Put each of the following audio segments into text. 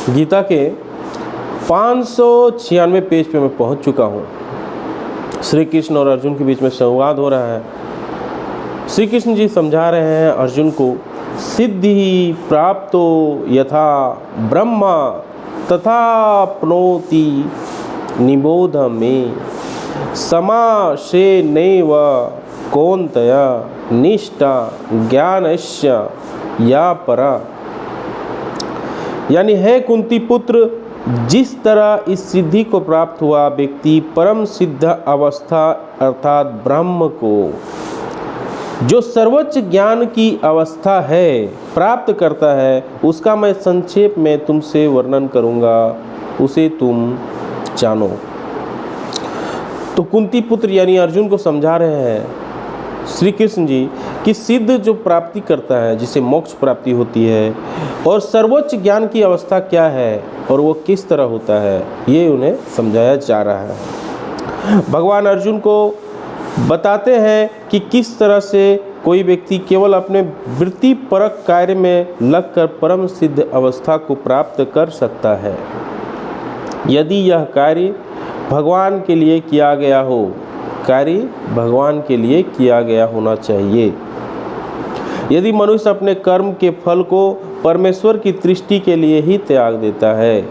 गीता के 596 पेज पे मैं पहुंच चुका हूं। श्री कृष्ण और अर्जुन के बीच में संवाद हो रहा है। श्री कृष्ण जी समझा रहे हैं अर्जुन को, सिद्धि प्राप्तो यथा ब्रह्मा तथाप्नोति निबोध में समासेनैव कौन्तेय निष्ठा ज्ञानस्य या परा। यानी है कुंती पुत्र, जिस तरह इस सिद्धि को प्राप्त हुआ व्यक्ति परम सिद्ध अवस्था अर्थात ब्रह्म को, जो सर्वोच्च ज्ञान की अवस्था है, प्राप्त करता है, उसका मैं संक्षेप में तुमसे वर्णन करूंगा, उसे तुम जानो। तो कुंती पुत्र यानी अर्जुन को समझा रहे हैं श्री कृष्ण जी कि सिद्ध जो प्राप्ति करता है, जिसे मोक्ष प्राप्ति होती है, और सर्वोच्च ज्ञान की अवस्था क्या है और वो किस तरह होता है, ये उन्हें समझाया जा रहा है। भगवान अर्जुन को बताते हैं कि किस तरह से कोई व्यक्ति केवल अपने वृत्ति परक कार्य में लगकर परम सिद्ध अवस्था को प्राप्त कर सकता है, यदि यह कार्य भगवान के लिए किया गया हो। कार्य भगवान के लिए किया गया होना चाहिए। यदि मनुष्य अपने कर्म के फल को परमेश्वर की दृष्टि के लिए ही त्याग देता है,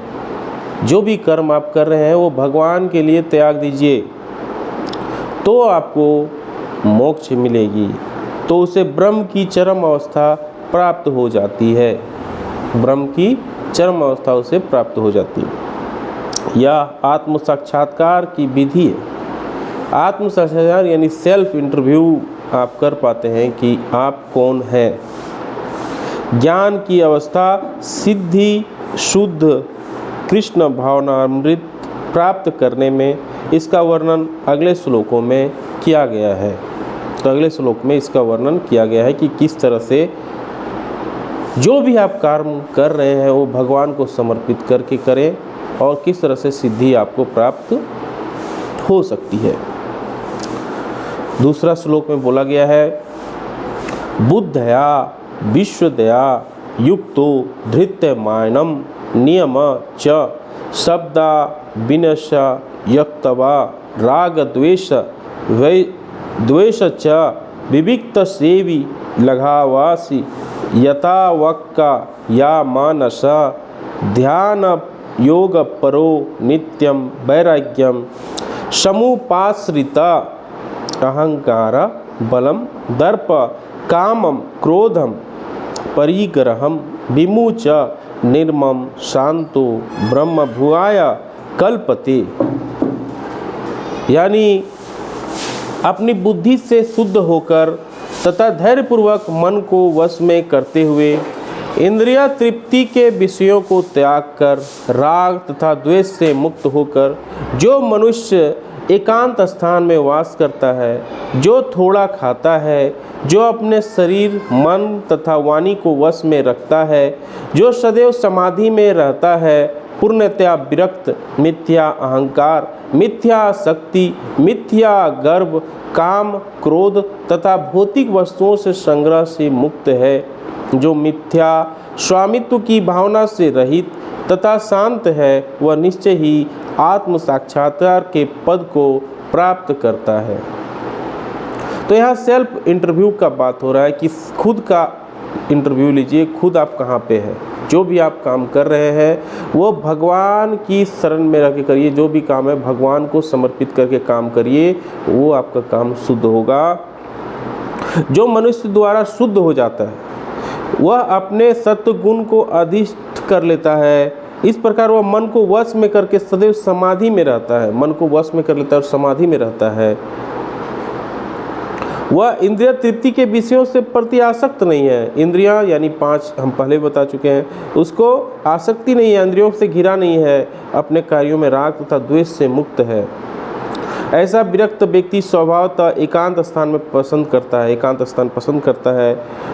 जो भी कर्म आप कर रहे हैं वो भगवान के लिए त्याग दीजिए, तो आपको मोक्ष मिलेगी, तो उसे ब्रह्म की चरम अवस्था प्राप्त हो जाती है। ब्रह्म की चरम अवस्था उसे प्राप्त हो जाती है। यह आत्म साक्षात्कार की विधि है। आत्म साक्षात्कार यानी सेल्फ इंटरव्यू आप कर पाते हैं कि आप कौन हैं। ज्ञान की अवस्था सिद्धि शुद्ध कृष्ण भावनामृत प्राप्त करने में इसका वर्णन अगले श्लोकों में किया गया है। तो अगले श्लोक में इसका वर्णन किया गया है कि किस तरह से जो भी आप कर्म कर रहे हैं वो भगवान को समर्पित करके करें और किस तरह से सिद्धि आपको प्राप्त हो सकती है। दूसरा श्लोक में बोला गया है, बुद्धया विश्वदया युक्तो धृत्यमानम नियम च शब्दा विनश यक्तवा राग द्वेष द्वेष च विविक्त सेवी लघावासी यतावक्का या मानस ध्यान योग परो नित्यम वैराग्यम समुपाश्रिता अहंकार बलम दर्प कामम क्रोधम परिग्रहम विमुच निर्मम शांतो ब्रह्म भुआय कल्पते। यानी अपनी बुद्धि से शुद्ध होकर तथा धैर्यपूर्वक मन को वश में करते हुए इंद्रिय तृप्ति के विषयों को त्याग कर राग तथा द्वेष से मुक्त होकर जो मनुष्य एकांत स्थान में वास करता है, जो थोड़ा खाता है, जो अपने शरीर मन तथा वाणी को वश में रखता है, जो सदैव समाधि में रहता है, पूर्णतया विरक्त, मिथ्या अहंकार, मिथ्या शक्ति, मिथ्या गर्व, काम क्रोध तथा भौतिक वस्तुओं से संग्रह से मुक्त है, जो मिथ्या स्वामित्व की भावना से रहित तथा शांत है, वह निश्चय ही आत्म साक्षात्कार के पद को प्राप्त करता है। तो यहाँ सेल्फ इंटरव्यू का बात हो रहा है कि खुद का इंटरव्यू लीजिए, खुद आप कहाँ पे हैं। जो भी आप काम कर रहे हैं वो भगवान की शरण में रह के करिए। जो भी काम है भगवान को समर्पित करके काम करिए, वो आपका काम शुद्ध होगा। जो मनुष्य द्वारा शुद्ध हो जाता है वह अपने सत्व गुण को अधिष्ठ कर लेता है। इस प्रकार वह मन को वश में करके सदैव समाधि में रहता है। मन को वश में कर लेता है और समाधि में रहता है। वह इंद्रिय तृप्ति के विषयों से प्रति आसक्त नहीं है। इंद्रियां यानी 5 हम पहले बता चुके हैं, उसको आसक्ति नहीं है, इंद्रियों से घिरा नहीं है, अपने कार्यों में राग तथा द्वेष से मुक्त है। ऐसा विरक्त व्यक्ति स्वभावतः एकांत स्थान में पसंद करता है, एकांत स्थान पसंद करता है।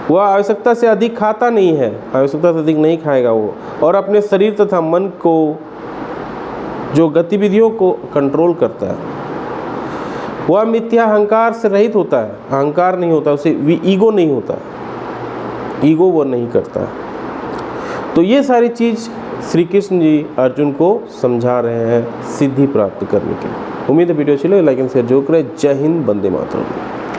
वह आवश्यकता से अधिक खाता नहीं है, आवश्यकता से अधिक नहीं खाएगा वो, और अपने शरीर तथा मन को जो गतिविधियों को कंट्रोल करता है। वह मिथ्या अहंकार से रहित होता है, अहंकार नहीं होता उसे, ईगो नहीं होता, ईगो वो नहीं करता। तो ये सारी चीज़ श्री कृष्ण जी अर्जुन को समझा रहे हैं सिद्धि प्राप्त करने के लिए। उम्मीद है वीडियो अच्छी लगे, लाइक एंड शेयर जरूर करें। जय हिंद, वंदे मातरम।